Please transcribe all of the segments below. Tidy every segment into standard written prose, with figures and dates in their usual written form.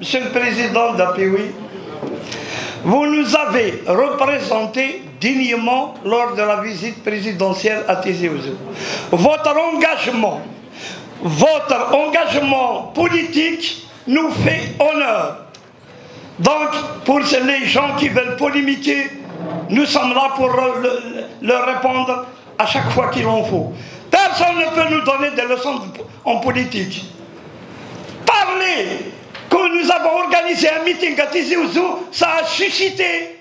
Monsieur le Président d'APOI, vous nous avez représentés dignement lors de la visite présidentielle à Tizi Ouzou. Votre engagement politique nous fait honneur. Donc, pour les gens qui veulent polémiquer, nous sommes là pour leur répondre à chaque fois qu'il en faut. Personne ne peut nous donner des leçons en politique. Parler que nous avons organisé un meeting à Tizi Ouzou, ça a suscité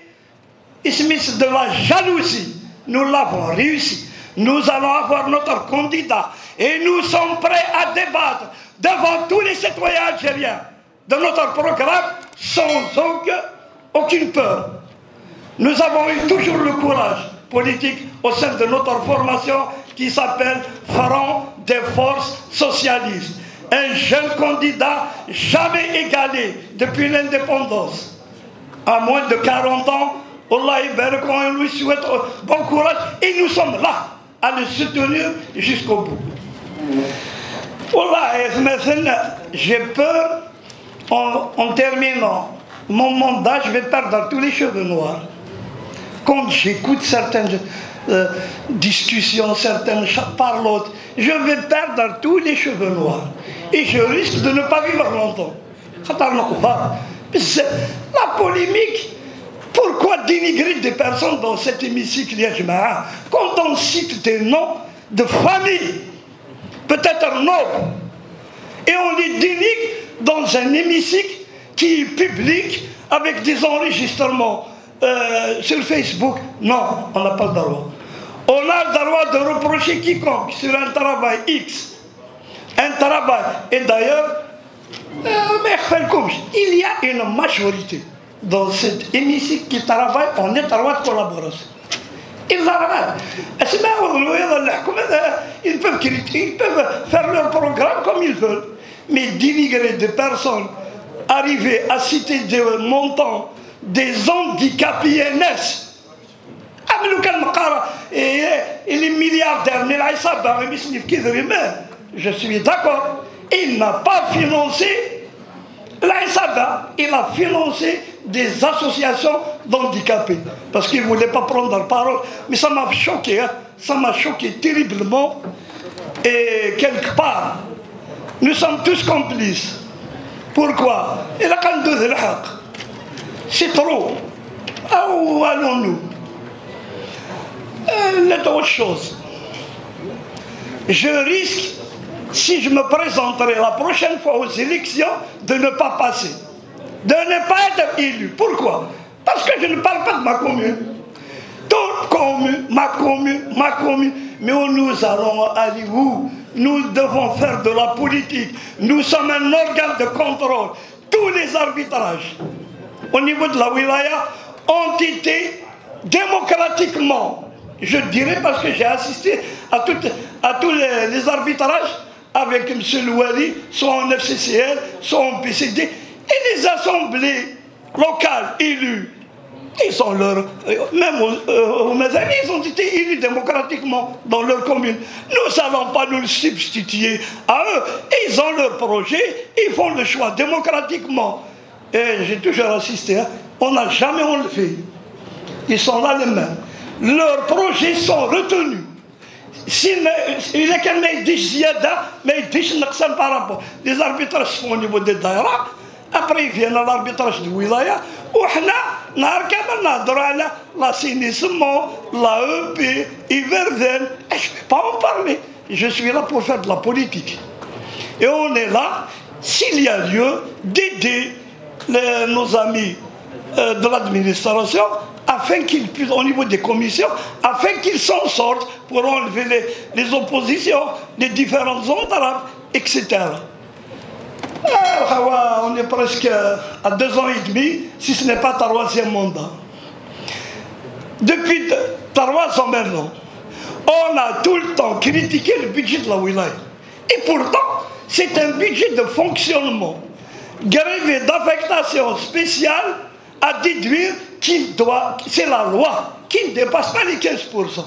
de la jalousie. Nous l'avons réussi. Nous allons avoir notre candidat et nous sommes prêts à débattre devant tous les citoyens algériens de notre programme sans aucune peur. Nous avons eu toujours le courage politique au sein de notre formation qui s'appelle Front des forces socialistes. Un jeune candidat jamais égalé depuis l'indépendance. À moins de 40 ans, Allah on lui souhaite bon courage et nous sommes là à le soutenir jusqu'au bout. J'ai peur, en terminant mon mandat, je vais perdre tous les cheveux noirs. Quand j'écoute certaines discussions, certaines parlottes, je vais perdre tous les cheveux noirs. Et je risque de ne pas vivre longtemps. La polémique, pourquoi dénigrer des personnes dans cet hémicycle quand on cite des noms de famille, peut-être nobles, et on les dénigre dans un hémicycle qui est public avec des enregistrements sur Facebook? Non, on n'a pas le droit. On a le droit de reprocher quiconque sur un travail X. Un travail. Et d'ailleurs, il y a une majorité dans cet hémicycle qui travaille en étroite collaboration. Ils peuvent critiquer, ils peuvent faire leur programme comme ils veulent. Mais dénigrer des personnes, arriver à citer des montants, des handicapés INS, et les milliardaires, je suis d'accord, il n'a pas financé l'Aïsada, il a financé des associations d'handicapés, parce qu'il ne voulait pas prendre la parole. Mais ça m'a choqué, hein? Ça m'a choqué terriblement. Et quelque part, nous sommes tous complices. Pourquoi? C'est trop. Où allons-nous? Autre chose. Je risque, si je me présenterai la prochaine fois aux élections, de ne pas passer, de ne pas être élu. Pourquoi? Parce que je ne parle pas de ma commune. Toute commune, ma commune. Mais où nous allons aller où? Nous devons faire de la politique. Nous sommes un organe de contrôle. Tous les arbitrages au niveau de la wilaya ont été démocratiquement, je dirais, parce que j'ai assisté à tous les arbitrages avec M. Louali, soit en FCCL, soit en PCD, et les assemblées locales élues. Ils sont même aux Mazani, ils ont été élus démocratiquement dans leur commune. Nous n'allons pas nous substituer à eux. Ils ont leur projet, ils font le choix démocratiquement. Et j'ai toujours assisté, hein, on n'a jamais enlevé. Ils sont là les mêmes. Leurs projets sont retenus. Il est quand même des ziyadas, mais ils par rapport. Les arbitrages sont au niveau des daïras. Après, ils viennent à l'arbitrage de wilaya. Où on a l'assainissement, l'AEP, Iverden. Je ne vais pas en parler. Je suis là pour faire de la politique. Et on est là, s'il y a lieu, d'aider nos amis de l'administration, afin qu'ils puissent, au niveau des commissions, afin qu'ils s'en sortent pour enlever les oppositions, les différentes entraves, etc. On est presque à 2 ans et demi, si ce n'est pas 3e mandat. Depuis 3 ans maintenant, on a tout le temps critiqué le budget de la wilaya. Et pourtant, c'est un budget de fonctionnement, grévé d'affectation spéciale à déduire c'est la loi qui ne dépasse pas les 15%.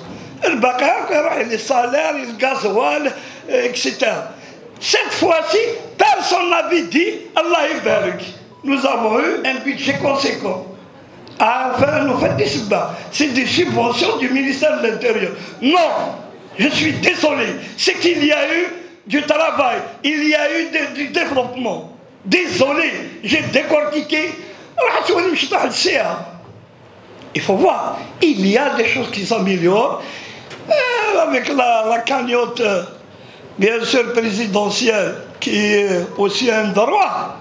Les salaires, le gasoil, etc. Cette fois-ci, personne n'avait dit Allah Ibarak. nous avons eu un budget conséquent. Enfin, nous faites des subventions. C'est des subventions du ministère de l'Intérieur. Non, je suis désolé. C'est qu'il y a eu du travail, il y a eu du développement. Désolé, j'ai décortiqué. Il faut voir, il y a des choses qui s'améliorent. Avec la cagnotte, bien sûr, présidentielle, qui est aussi un droit.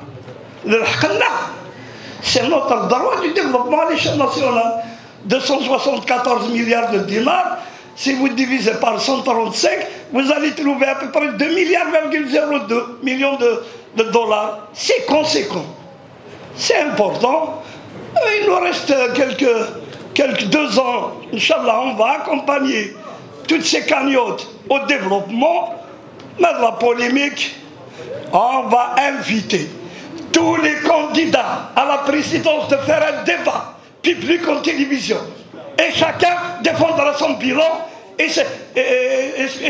C'est notre droit du développement à l'échelle nationale. 274 milliards de dinars, si vous divisez par 135, vous allez trouver à peu près 2 milliards,02 millions de dollars. C'est conséquent. C'est important. Il nous reste quelques 2 ans. Inch'Allah, on va accompagner toutes ces cagnottes au développement. Mais la polémique, on va inviter tous les candidats à la présidence de faire un débat public en télévision. Et chacun défendra son bilan et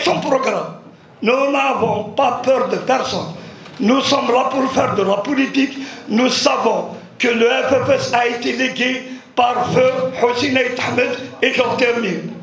son programme. Nous n'avons pas peur de personne. Nous sommes là pour faire de la politique. Nous savons que le FFS a été légué par feu Hossein Ahmed et j'en termine.